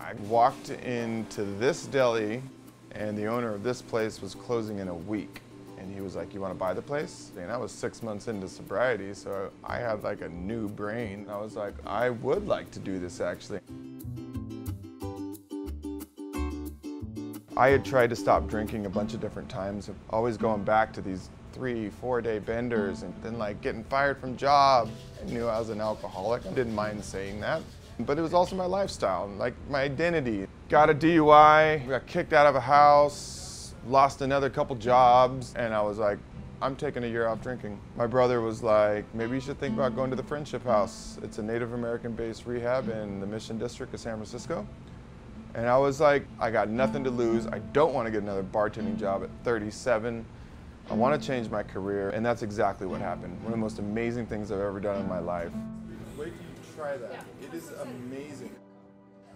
I walked into this deli and the owner of this place was closing in a week. And he was like, "You want to buy the place?" And I was 6 months into sobriety, so I had like a new brain. I was like, I would like to do this actually. I had tried to stop drinking a bunch of different times, always going back to these 3-4 day benders and then like getting fired from job. I knew I was an alcoholic. I didn't mind saying that. But it was also my lifestyle, like my identity. Got a DUI, got kicked out of a house, lost another couple jobs, and I was like, I'm taking a year off drinking. My brother was like, maybe you should think about going to the Friendship House. It's a Native American-based rehab in the Mission District of San Francisco. And I was like, I got nothing to lose. I don't want to get another bartending job at 37. I want to change my career, and that's exactly what happened. One of the most amazing things I've ever done in my life. Wait till you try that. It is amazing.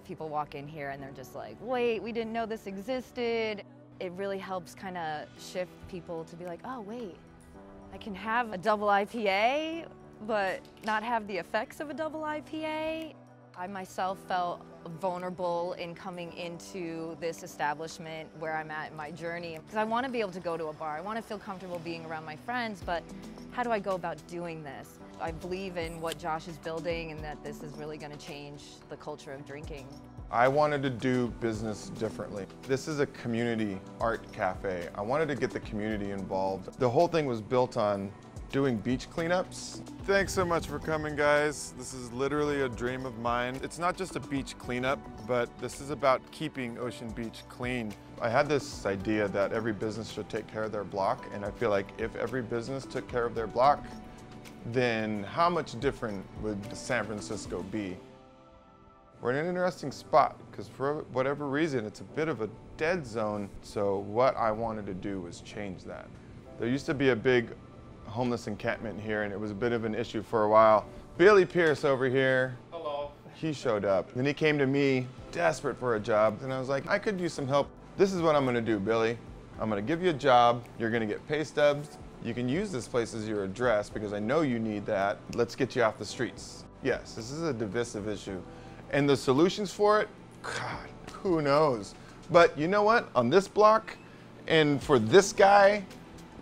People walk in here and they're just like, wait, we didn't know this existed. It really helps kind of shift people to be like, oh wait, I can have a double IPA, but not have the effects of a double IPA. I myself felt vulnerable in coming into this establishment where I'm at in my journey. Because I want to be able to go to a bar, I want to feel comfortable being around my friends, but how do I go about doing this? I believe in what Josh is building and that this is really going to change the culture of drinking. I wanted to do business differently. This is a community art cafe. I wanted to get the community involved. The whole thing was built on doing beach cleanups. Thanks so much for coming, guys. This is literally a dream of mine. It's not just a beach cleanup, but this is about keeping Ocean Beach clean. I had this idea that every business should take care of their block, and I feel like if every business took care of their block, then how much different would San Francisco be? We're in an interesting spot because for whatever reason, it's a bit of a dead zone. So what I wanted to do was change that. There used to be a big homeless encampment here, and it was a bit of an issue for a while. Billy Pierce over here. Hello. He showed up. Then he came to me, desperate for a job, and I was like, I could use some help. This is what I'm gonna do, Billy. I'm gonna give you a job. You're gonna get pay stubs. You can use this place as your address because I know you need that. Let's get you off the streets. Yes, this is a divisive issue. And the solutions for it, God, who knows? But you know what? On this block, and for this guy,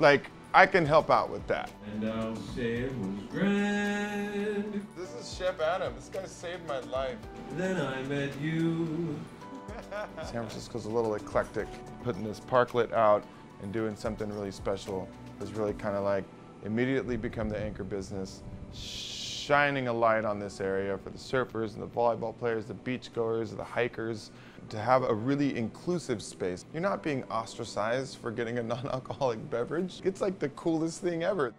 like, I can help out with that. And I'll say it was grand. This is Chef Adam. This guy saved my life. Then I met you. San Francisco's a little eclectic. Putting this parklet out and doing something really special was really kind of like immediately become the anchor business, shining a light on this area for the surfers and the volleyball players, the beachgoers, the hikers, to have a really inclusive space. You're not being ostracized for getting a non-alcoholic beverage. It's like the coolest thing ever.